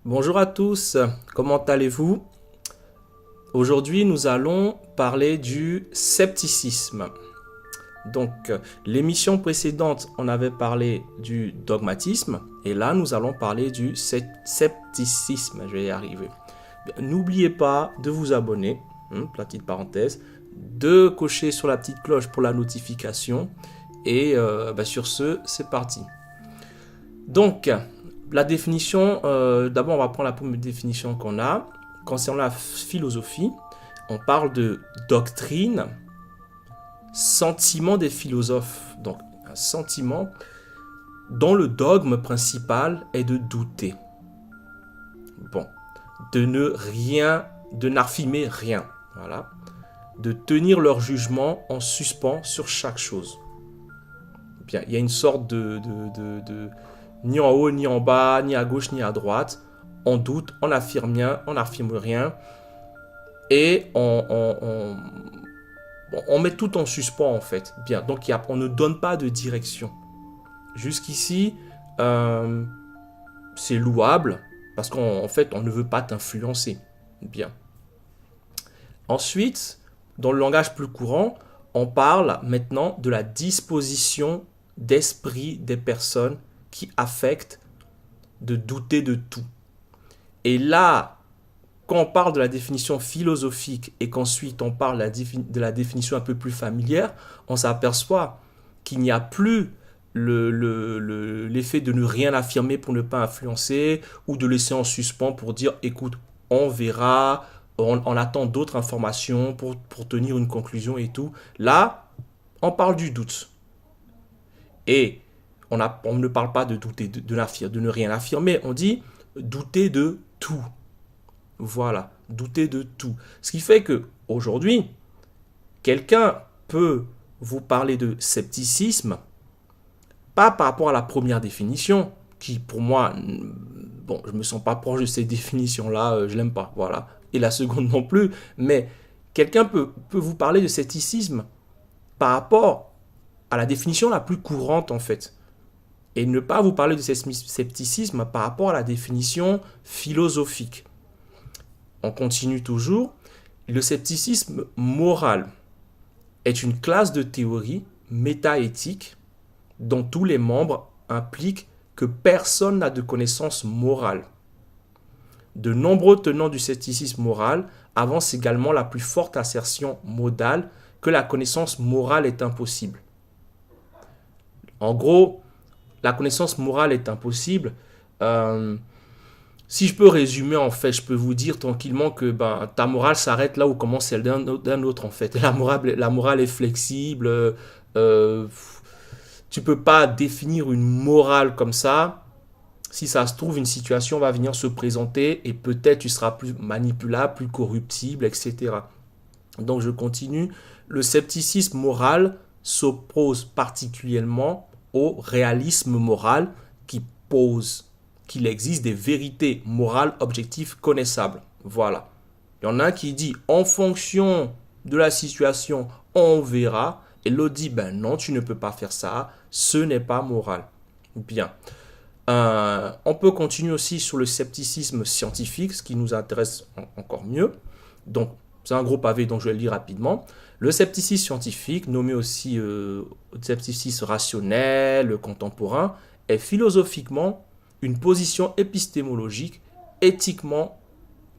Bonjour à tous, comment allez-vous? Aujourd'hui, nous allons parler du scepticisme. L'émission précédente, on avait parlé du dogmatisme et là, nous allons parler du scepticisme. Je vais y arriver. N'oubliez pas de vous abonner, petite parenthèse, de cocher sur la petite cloche pour la notification et sur ce, c'est parti. Donc, la définition, d'abord on va prendre la première définition qu'on a. Concernant la philosophie, on parle de doctrine, sentiment des philosophes. Donc un sentiment dont le dogme principal est de douter. De n'affirmer rien. Voilà. De tenir leur jugement en suspens sur chaque chose. Bien, il y a une sorte de ni en haut, ni en bas, ni à gauche, ni à droite. On doute, on n'affirme rien. Et on met tout en suspens en fait. Bien, donc on ne donne pas de direction. Jusqu'ici, c'est louable parce qu'en fait, on ne veut pas t'influencer. Bien. Ensuite, dans le langage plus courant, on parle maintenant de la disposition d'esprit des personnes qui affectent de douter de tout. Et là, quand on parle de la définition philosophique et qu'ensuite on parle de la définition un peu plus familière, on s'aperçoit qu'il n'y a plus l'effet de ne rien affirmer pour ne pas influencer ou de laisser en suspens pour dire écoute, on verra, on attend d'autres informations pour tenir une conclusion et tout. Là, on parle du doute. Et on ne parle pas de douter, de ne rien affirmer, on dit douter de tout. Voilà, douter de tout. Ce qui fait que aujourd'hui, quelqu'un peut vous parler de scepticisme, pas par rapport à la première définition, qui pour moi, bon, je me sens pas proche de ces définitions-là, je l'aime pas, voilà. Et la seconde non plus, mais quelqu'un peut vous parler de scepticisme par rapport à la définition la plus courante en fait. Et ne pas vous parler de scepticisme par rapport à la définition philosophique. On continue toujours. Le scepticisme moral est une classe de théorie métaéthique dont tous les membres impliquent que personne n'a de connaissance morale. De nombreux tenants du scepticisme moral avancent également la plus forte assertion modale que la connaissance morale est impossible. En gros, la connaissance morale est impossible. Si je peux résumer, en fait, je peux vous dire tranquillement que ta morale s'arrête là où commence celle d'un autre, en fait. La morale est flexible. Tu peux pas définir une morale comme ça. Si ça se trouve, une situation va venir se présenter et peut-être tu seras plus manipulable, plus corruptible, etc. Donc je continue. Le scepticisme moral s'oppose particulièrement au réalisme moral qui pose qu'il existe des vérités morales objectives connaissables. Voilà. Il y en a un qui dit en fonction de la situation, on verra. Et l'autre dit ben non, tu ne peux pas faire ça, ce n'est pas moral. Bien. On peut continuer aussi sur le scepticisme scientifique, ce qui nous intéresse encore mieux. Donc, c'est un gros pavé dont je vais le lire rapidement. Le scepticisme scientifique, nommé aussi scepticisme rationnel, contemporain, est philosophiquement une position épistémologique, éthiquement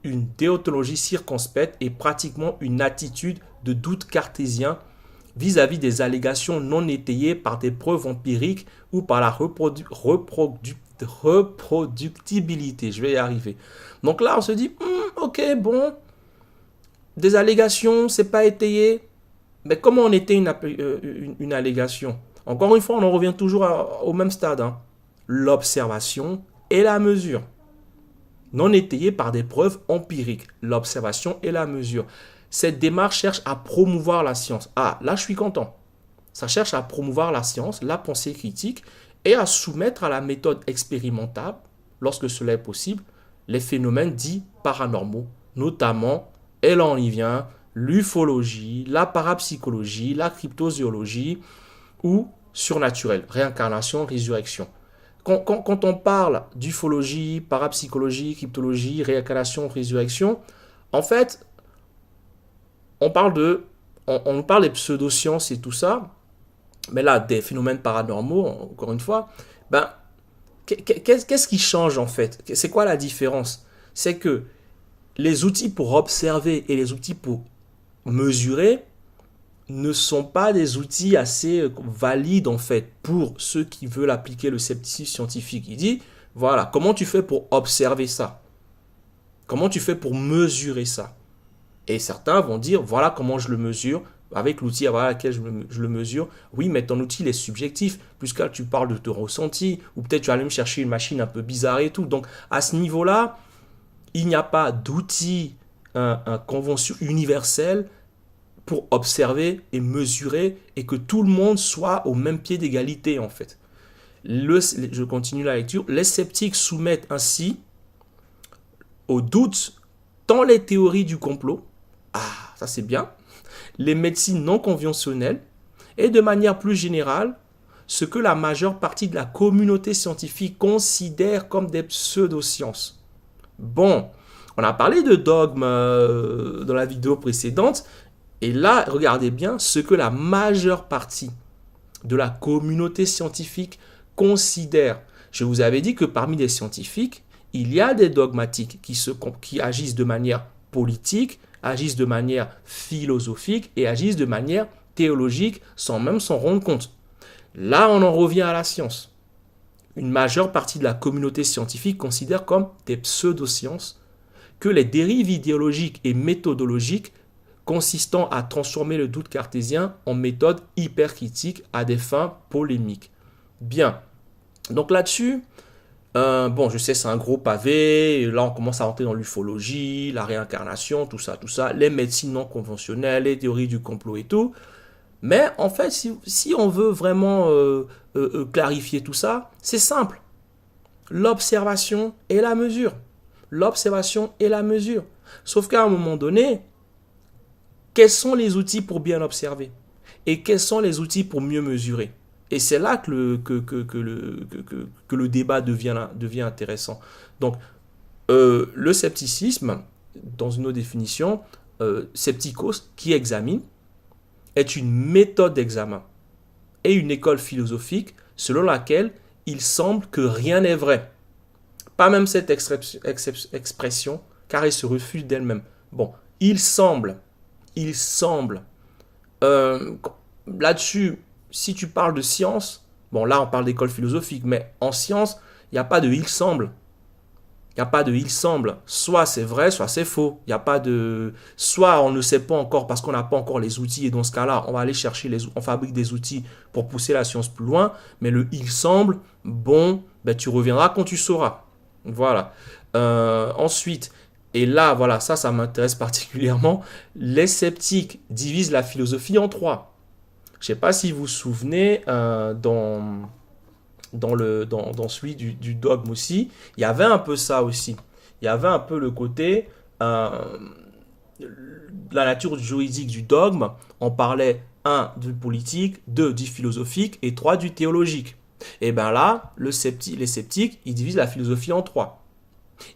une déontologie circonspecte et pratiquement une attitude de doute cartésien vis-à-vis des allégations non étayées par des preuves empiriques ou par la reproductibilité. Je vais y arriver. Donc là, on se dit, ok, bon, des allégations, c'est pas étayé. Mais comment on étaye une allégation? Encore une fois, on en revient toujours au même stade. L'observation et la mesure. Non étayée par des preuves empiriques. L'observation et la mesure. Cette démarche cherche à promouvoir la science. Ah, là, je suis content. Ça cherche à promouvoir la science, la pensée critique et à soumettre à la méthode expérimentale, lorsque cela est possible, les phénomènes dits paranormaux, notamment, et là on y vient, l'ufologie, la parapsychologie, la cryptozoologie ou surnaturelle, réincarnation, résurrection. quand on parle d'ufologie, parapsychologie, cryptologie, réincarnation, résurrection, en fait, on parle des pseudosciences et tout ça, mais là, des phénomènes paranormaux, encore une fois, ben, qu'est-ce qui change en fait? C'est quoi la différence? C'est que les outils pour observer et les outils pour mesurer ne sont pas des outils assez valides en fait pour ceux qui veulent appliquer le scepticisme scientifique. Il dit, voilà, comment tu fais pour observer ça? Comment tu fais pour mesurer ça? Et certains vont dire, voilà comment je le mesure, avec l'outil avec lequel je le mesure. Oui, mais ton outil il est subjectif, puisque tu parles de ton ressenti, ou peut-être tu vas aller me chercher une machine un peu bizarre et tout. Donc à ce niveau-là, il n'y a pas d'outil, un convention universelle pour observer et mesurer et que tout le monde soit au même pied d'égalité en fait. Je continue la lecture. Les sceptiques soumettent ainsi au doute tant les théories du complot, ça c'est bien, les médecines non conventionnelles et de manière plus générale, ce que la majeure partie de la communauté scientifique considère comme des pseudosciences. Bon, on a parlé de dogme dans la vidéo précédente, et là, regardez bien ce que la majeure partie de la communauté scientifique considère. Je vous avais dit que parmi les scientifiques, il y a des dogmatiques qui agissent de manière politique, agissent de manière philosophique et agissent de manière théologique sans même s'en rendre compte. Là, on en revient à la science. Une majeure partie de la communauté scientifique considère comme des pseudosciences que les dérives idéologiques et méthodologiques consistant à transformer le doute cartésien en méthode hypercritique à des fins polémiques. Bien. Donc là-dessus, bon, je sais, c'est un gros pavé. Là, on commence à rentrer dans l'ufologie, la réincarnation, tout ça, les médecines non conventionnelles, les théories du complot et tout. Mais en fait, si on veut vraiment clarifier tout ça, c'est simple. L'observation et la mesure. L'observation et la mesure. Sauf qu'à un moment donné, quels sont les outils pour bien observer? Et quels sont les outils pour mieux mesurer? Et c'est là que le débat devient intéressant. Donc, le scepticisme, dans une autre définition, scepticos, qui examine, est une méthode d'examen et une école philosophique selon laquelle il semble que rien n'est vrai. Pas même cette expression, car elle se refuse d'elle-même. Bon, il semble. Là-dessus, si tu parles de science, bon là on parle d'école philosophique, mais en science, il n'y a pas de il semble. Il n'y a pas de il semble. Soit c'est vrai, soit c'est faux. Il n'y a pas de... Soit on ne sait pas encore parce qu'on n'a pas encore les outils, et dans ce cas-là, on va aller chercher on fabrique des outils pour pousser la science plus loin, mais le il semble, bon, ben tu reviendras quand tu sauras. Voilà. Ensuite, et là, voilà, ça m'intéresse particulièrement. Les sceptiques divisent la philosophie en trois. Je ne sais pas si vous vous souvenez, dans celui du dogme aussi, il y avait un peu ça aussi. Il y avait un peu le côté, la nature juridique du dogme. On parlait, 1, du politique, 2, du philosophique et 3, du théologique. Et bien là, les sceptiques, ils divisent la philosophie en trois.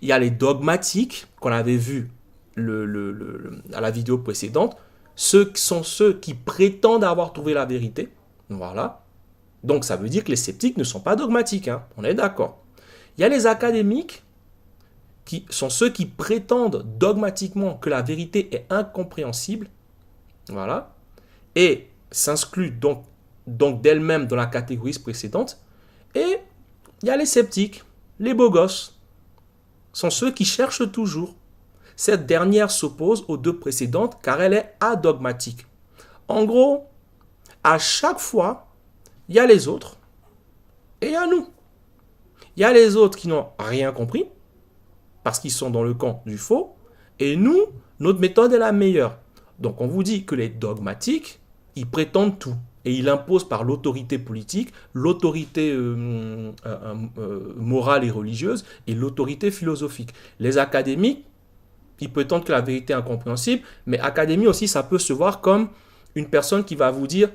Il y a les dogmatiques qu'on avait vus à la vidéo précédente. Ceux sont ceux qui prétendent avoir trouvé la vérité. Voilà. Donc ça veut dire que les sceptiques ne sont pas dogmatiques. Hein. On est d'accord. Il y a les académiques qui sont ceux qui prétendent dogmatiquement que la vérité est incompréhensible. Voilà. Et s'incluent donc d'elles-mêmes dans la catégorie précédente. Et il y a les sceptiques, les beaux gosses, sont ceux qui cherchent toujours. Cette dernière s'oppose aux deux précédentes car elle est adogmatique. En gros, à chaque fois, il y a les autres et il y a nous. Il y a les autres qui n'ont rien compris parce qu'ils sont dans le camp du faux et nous, notre méthode est la meilleure. Donc on vous dit que les dogmatiques, ils prétendent tout. Et ils imposent par l'autorité politique, l'autorité morale et religieuse et l'autorité philosophique. Les académiques, ils prétendent que la vérité est incompréhensible, mais académie aussi, ça peut se voir comme une personne qui va vous dire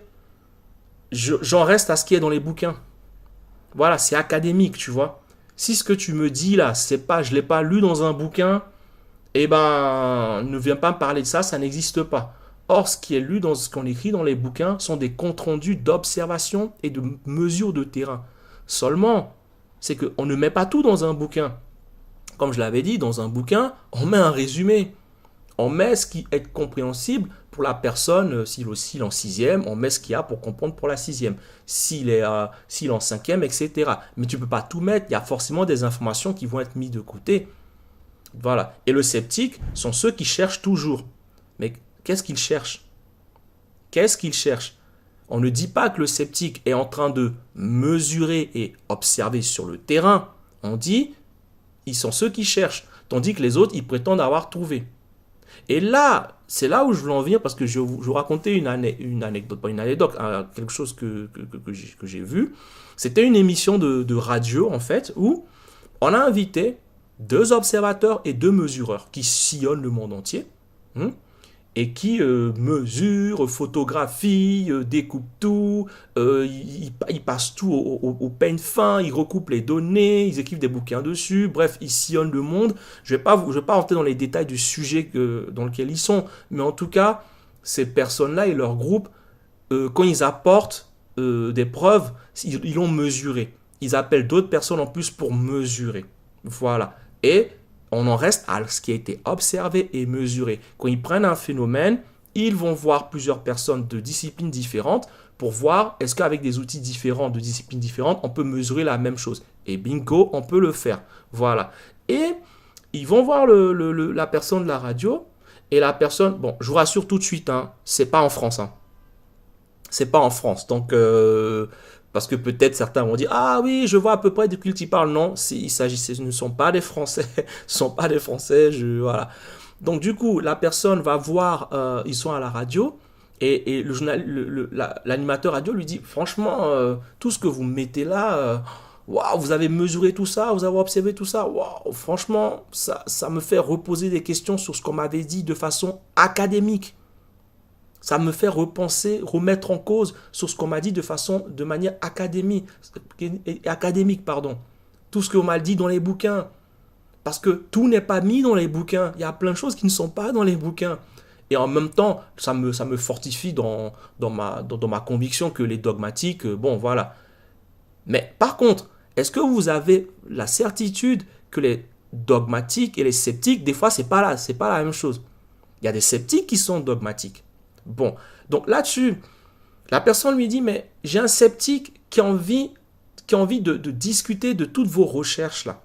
« j'en reste à ce qui est dans les bouquins ». Voilà, c'est académique, tu vois. Si ce que tu me dis là, c'est pas, je l'ai pas lu dans un bouquin, eh ben, ne viens pas me parler de ça, ça n'existe pas. Or, ce qui est lu dans ce qu'on écrit dans les bouquins sont des comptes rendus d'observation et de mesures de terrain. Seulement, c'est qu'on ne met pas tout dans un bouquin. Comme je l'avais dit, dans un bouquin, on met un résumé. On met ce qui est compréhensible pour la personne, s'il est en sixième, on met ce qu'il y a pour comprendre pour la sixième. S'il est en cinquième, etc. Mais tu ne peux pas tout mettre, il y a forcément des informations qui vont être mises de côté. Voilà. Et le sceptique sont ceux qui cherchent toujours. Mais qu'est-ce qu'ils cherchent? Qu'est-ce qu'ils cherchent? On ne dit pas que le sceptique est en train de mesurer et observer sur le terrain. On dit, ils sont ceux qui cherchent. Tandis que les autres, ils prétendent avoir trouvé. Et là, c'est là où je veux en venir parce que je vais vous raconter une anecdote, pas une anecdote, quelque chose que j'ai vu. C'était une émission de radio, en fait, où on a invité deux observateurs et deux mesureurs qui sillonnent le monde entier. Et qui mesurent, photographient, découpent tout, ils passent tout au peigne fin, ils recoupent les données, ils écrivent des bouquins dessus, bref, ils sillonnent le monde. Je vais pas rentrer dans les détails du sujet dans lequel ils sont, mais en tout cas, ces personnes-là et leur groupe, quand ils apportent des preuves, ils l'ont mesuré. Ils appellent d'autres personnes en plus pour mesurer. Voilà. Et on en reste à ce qui a été observé et mesuré. Quand ils prennent un phénomène, ils vont voir plusieurs personnes de disciplines différentes pour voir est-ce qu'avec des outils différents, de disciplines différentes, on peut mesurer la même chose. Et bingo, on peut le faire. Voilà. Et ils vont voir la personne de la radio et la personne, bon, je vous rassure tout de suite, hein, c'est pas en France. Hein. C'est pas en France. Donc, parce que peut-être certains vont dire ah oui, je vois à peu près de qui tu parles. Non, il s'agissait, ce ne sont pas des Français. Ce ne sont pas des Français. Voilà. Donc, du coup, la personne va voir, ils sont à la radio. Et l'animateur radio lui dit franchement, tout ce que vous mettez là, waouh, vous avez mesuré tout ça, vous avez observé tout ça, waouh, franchement, ça me fait reposer des questions sur ce qu'on m'avait dit de façon académique. Ça me fait repenser, remettre en cause sur ce qu'on m'a dit de manière académique, pardon. Tout ce qu'on m'a dit dans les bouquins. Parce que tout n'est pas mis dans les bouquins. Il y a plein de choses qui ne sont pas dans les bouquins. Et en même temps, ça me fortifie dans ma conviction que les dogmatiques, bon, voilà. Mais par contre, est-ce que vous avez la certitude que les dogmatiques et les sceptiques, des fois, c'est pas la même chose. Il y a des sceptiques qui sont dogmatiques. Bon, donc là-dessus, la personne lui dit, mais j'ai un sceptique qui a envie de discuter de toutes vos recherches là.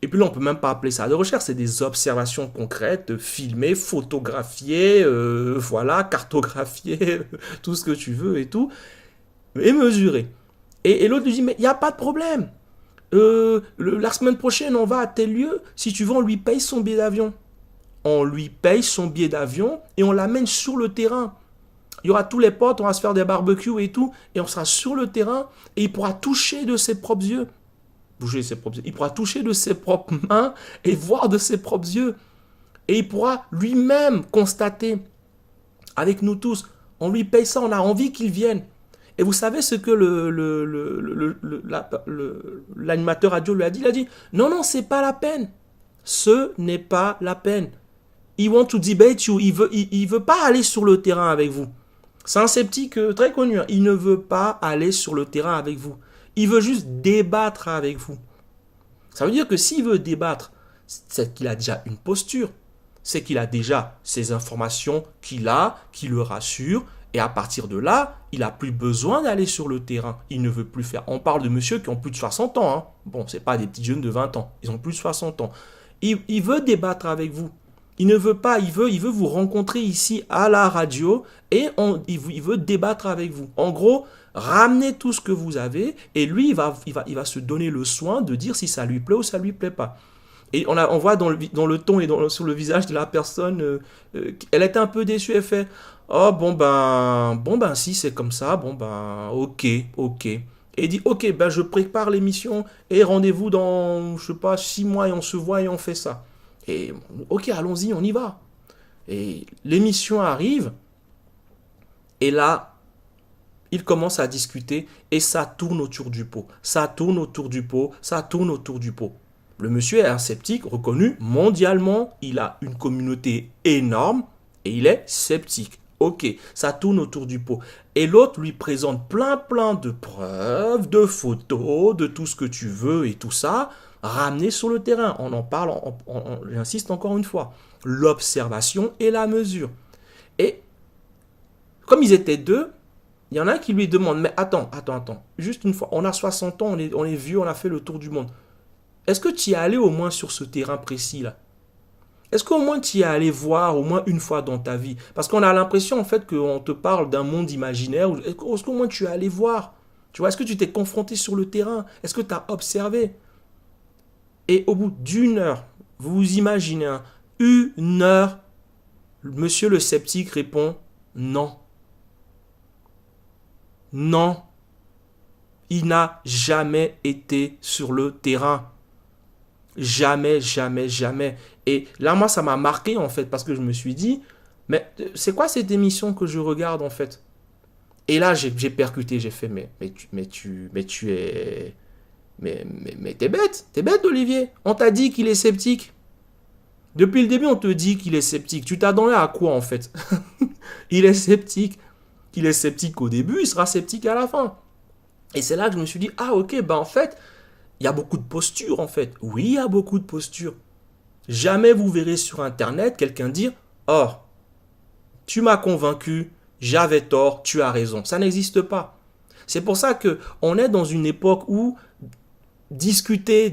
Et puis là, on ne peut même pas appeler ça de recherche, c'est des observations concrètes, filmées, photographiées, voilà, cartographiées, tout ce que tu veux et tout, et mesurées. Et l'autre lui dit, mais il n'y a pas de problème. La semaine prochaine, on va à tel lieu, si tu veux, on lui paye son billet d'avion. On lui paye son billet d'avion et on l'amène sur le terrain. Il y aura tous les potes, on va se faire des barbecues et tout, et on sera sur le terrain, et il pourra toucher de ses propres yeux. Bouger ses propres yeux. Il pourra toucher de ses propres mains et voir de ses propres yeux. Et il pourra lui-même constater avec nous tous. On lui paye ça, on a envie qu'il vienne. Et vous savez ce que l'animateur radio lui a dit? Il a dit, non, non, c'est pas la peine. Ce n'est pas la peine. He want to debate you. Il veut pas aller sur le terrain avec vous. C'est un sceptique très connu. Hein. Il ne veut pas aller sur le terrain avec vous. Il veut juste débattre avec vous. Ça veut dire que s'il veut débattre, c'est qu'il a déjà une posture. C'est qu'il a déjà ces informations qui le rassurent. Et à partir de là, il n'a plus besoin d'aller sur le terrain. Il ne veut plus faire. On parle de messieurs qui ont plus de 60 ans. Hein. Bon, ce n'est pas des petits jeunes de 20 ans. Ils ont plus de 60 ans. Il veut débattre avec vous. Il ne veut pas, il veut vous rencontrer ici à la radio et il veut débattre avec vous. En gros, ramenez tout ce que vous avez et lui, il va se donner le soin de dire si ça lui plaît ou ça lui plaît pas. Et on voit dans le ton et sur le visage de la personne, elle était un peu déçue, elle fait « Oh, bon ben, si c'est comme ça, bon ben, ok. » Et il dit « Ok, ben je prépare l'émission et rendez-vous dans, je sais pas, 6 mois et on se voit et on fait ça. » Et ok, allons-y, on y va. Et l'émission arrive. Et là, Ils commencent à discuter et ça tourne autour du pot. Ça tourne autour du pot, ça tourne autour du pot. Le monsieur est un sceptique reconnu mondialement. Il a une communauté énorme et il est sceptique. Ok, ça tourne autour du pot. Et l'autre lui présente plein de preuves, de photos, de tout ce que tu veux et tout ça, ramené sur le terrain. On en parle, j'insiste encore une fois. L'observation et la mesure. Et comme ils étaient deux, il y en a un qui lui demande, mais attends, juste une fois, on a 60 ans, on est vieux, on a fait le tour du monde. Est-ce que tu y es allé au moins sur ce terrain précis-là? Est-ce qu'au moins tu y es allé voir au moins une fois dans ta vie? Parce qu'on a l'impression en fait qu'on te parle d'un monde imaginaire. Est-ce qu'au moins tu es allé voir? Tu vois, est-ce que tu t'es confronté sur le terrain? Est-ce que tu as observé? Et au bout d'une heure, vous vous imaginez, hein, une heure, monsieur le sceptique répond non. Non. Il n'a jamais été sur le terrain. Jamais, jamais, jamais. Et là, moi, ça m'a marqué, en fait, parce que je me suis dit, mais c'est quoi cette émission que je regarde, en fait? Et là, j'ai percuté, j'ai fait, mais tu es... Mais t'es bête, Olivier. On t'a dit qu'il est sceptique. Depuis le début, on te dit qu'il est sceptique. Tu t'attendais à quoi, en fait? Il est sceptique. Il est sceptique au début, il sera sceptique à la fin. Et c'est là que je me suis dit, ah ok, en fait, il y a beaucoup de postures en fait. Oui, il y a beaucoup de postures. Jamais vous verrez sur Internet quelqu'un dire, oh, tu m'as convaincu, j'avais tort, tu as raison. Ça n'existe pas. C'est pour ça que on est dans une époque où discuter,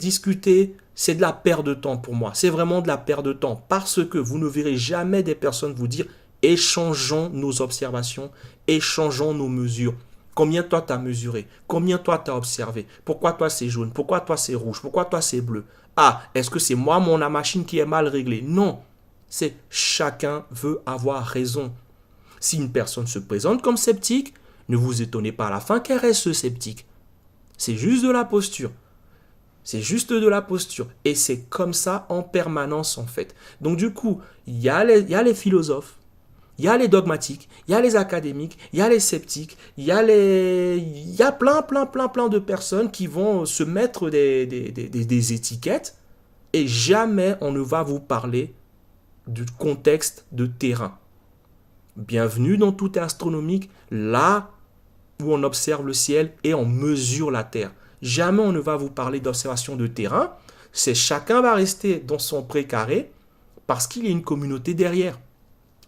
c'est de la perte de temps pour moi. C'est vraiment de la perte de temps parce que vous ne verrez jamais des personnes vous dire, échangeons nos observations, échangeons nos mesures. Combien toi t'as mesuré? Combien toi t'as observé? Pourquoi toi c'est jaune? Pourquoi toi c'est rouge? Pourquoi toi c'est bleu? Ah, est-ce que c'est moi, la machine qui est mal réglée? Non. C'est chacun veut avoir raison. Si une personne se présente comme sceptique, ne vous étonnez pas à la fin qu'elle reste sceptique. C'est juste de la posture. C'est juste de la posture. Et c'est comme ça en permanence en fait. Donc du coup, il y a les philosophes, il y a les dogmatiques, il y a les académiques, il y a les sceptiques, il y a plein de personnes qui vont se mettre des étiquettes et jamais on ne va vous parler du contexte de terrain. Bienvenue dans Tout est astronomique, là où on observe le ciel et on mesure la terre. Jamais on ne va vous parler d'observation de terrain, c'est chacun va rester dans son précaré parce qu'il y a une communauté derrière.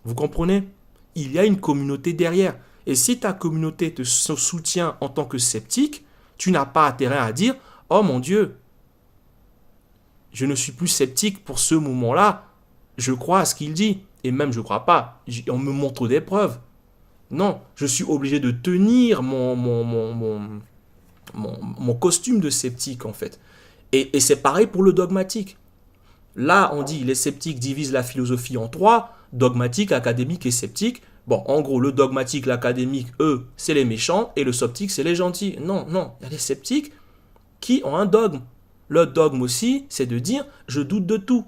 Vous comprenez? Il y a une communauté derrière. Et si ta communauté te soutient en tant que sceptique, tu n'as pas intérêt à dire « Oh mon Dieu, je ne suis plus sceptique pour ce moment-là. Je crois à ce qu'il dit. » Et même je ne crois pas. On me montre des preuves. Non, je suis obligé de tenir mon costume de sceptique en fait. Et c'est pareil pour le dogmatique. Là, on dit les sceptiques divisent la philosophie en trois, dogmatique, académique et sceptique. Bon, en gros, le dogmatique, l'académique, eux, c'est les méchants, et le sceptique, c'est les gentils. Non, il y a des sceptiques qui ont un dogme. Le dogme aussi, c'est de dire, je doute de tout.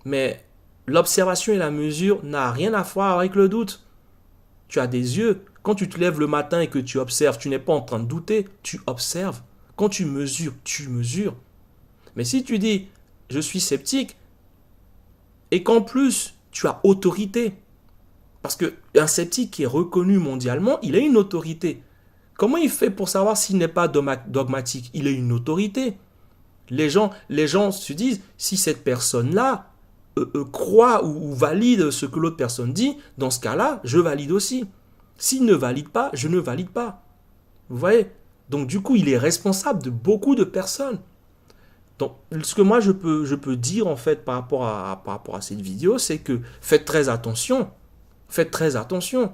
Mais l'observation et la mesure n'a rien à voir avec le doute. Tu as des yeux. Quand tu te lèves le matin et que tu observes, tu n'es pas en train de douter, tu observes. Quand tu mesures, tu mesures. Mais si tu dis, je suis sceptique, et qu'en plus, tu as autorité. Parce qu'un sceptique qui est reconnu mondialement, il a une autorité. Comment il fait pour savoir s'il n'est pas dogmatique? Il a une autorité. Les gens se disent, si cette personne-là croit ou valide ce que l'autre personne dit, dans ce cas-là, je valide aussi. S'il ne valide pas, je ne valide pas. Vous voyez? Donc du coup, il est responsable de beaucoup de personnes. Donc, ce que moi je peux dire en fait par rapport à cette vidéo, c'est que faites très attention. Faites très attention.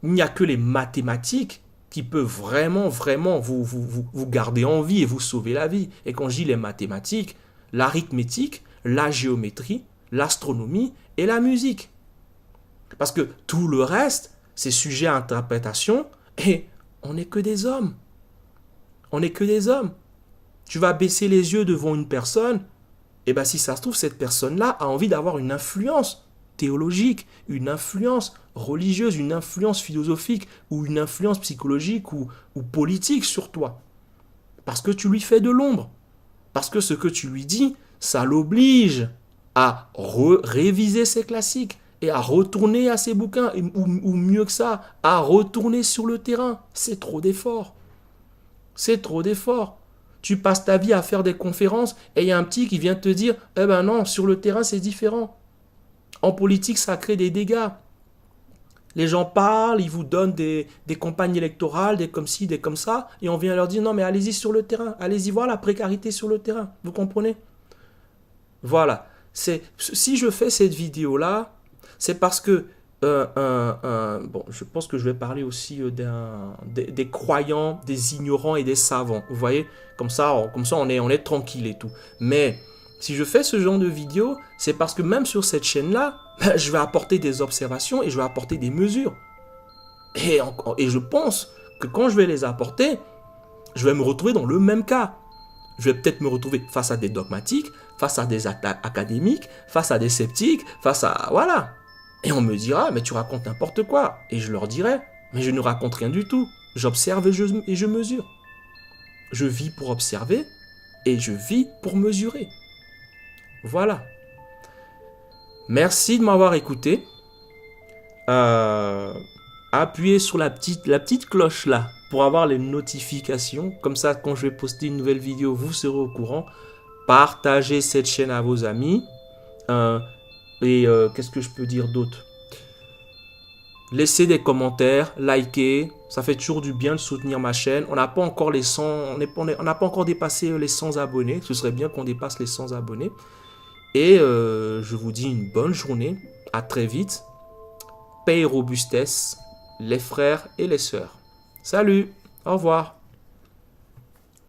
Il n'y a que les mathématiques qui peuvent vraiment vous garder en vie et vous sauver la vie. Et quand je dis les mathématiques, l'arithmétique, la géométrie, l'astronomie et la musique. Parce que tout le reste, c'est sujet à interprétation et on n'est que des hommes. On n'est que des hommes. Tu vas baisser les yeux devant une personne, et bien si ça se trouve, cette personne-là a envie d'avoir une influence théologique, une influence religieuse, une influence philosophique ou une influence psychologique ou politique sur toi. Parce que tu lui fais de l'ombre. Parce que ce que tu lui dis, ça l'oblige à réviser ses classiques et à retourner à ses bouquins, ou mieux que ça, à retourner sur le terrain. C'est trop d'efforts. C'est trop d'efforts. Tu passes ta vie à faire des conférences et il y a un petit qui vient te dire « Eh ben non, sur le terrain, c'est différent. En politique, ça crée des dégâts. Les gens parlent, ils vous donnent des campagnes électorales, des comme ci, des comme ça, et on vient leur dire « Non, mais allez-y sur le terrain. Allez-y voir la précarité sur le terrain. » Vous comprenez? Voilà. Si je fais cette vidéo-là, c'est parce que bon, je pense que je vais parler aussi des croyants, des ignorants et des savants. Vous voyez, comme ça on est tranquille et tout. Mais si je fais ce genre de vidéo, c'est parce que même sur cette chaîne-là, je vais apporter des observations et je vais apporter des mesures. Et je pense que quand je vais les apporter, je vais me retrouver dans le même cas. Je vais peut-être me retrouver face à des dogmatiques, face à des académiques, face à des sceptiques, face à... Voilà. Et on me dira, mais tu racontes n'importe quoi. Et je leur dirai, mais je ne raconte rien du tout. J'observe et je mesure. Je vis pour observer et je vis pour mesurer. Voilà. Merci de m'avoir écouté. Appuyez sur la petite cloche là pour avoir les notifications. Comme ça, quand je vais poster une nouvelle vidéo, vous serez au courant. Partagez cette chaîne à vos amis. Qu'est-ce que je peux dire d'autre? Laissez des commentaires, likez. Ça fait toujours du bien de soutenir ma chaîne. On n'a pas encore les 100, on n'a pas encore dépassé les 100 abonnés. Ce serait bien qu'on dépasse les 100 abonnés. Et je vous dis une bonne journée. À très vite. Paix et robustesse, les frères et les sœurs. Salut, au revoir.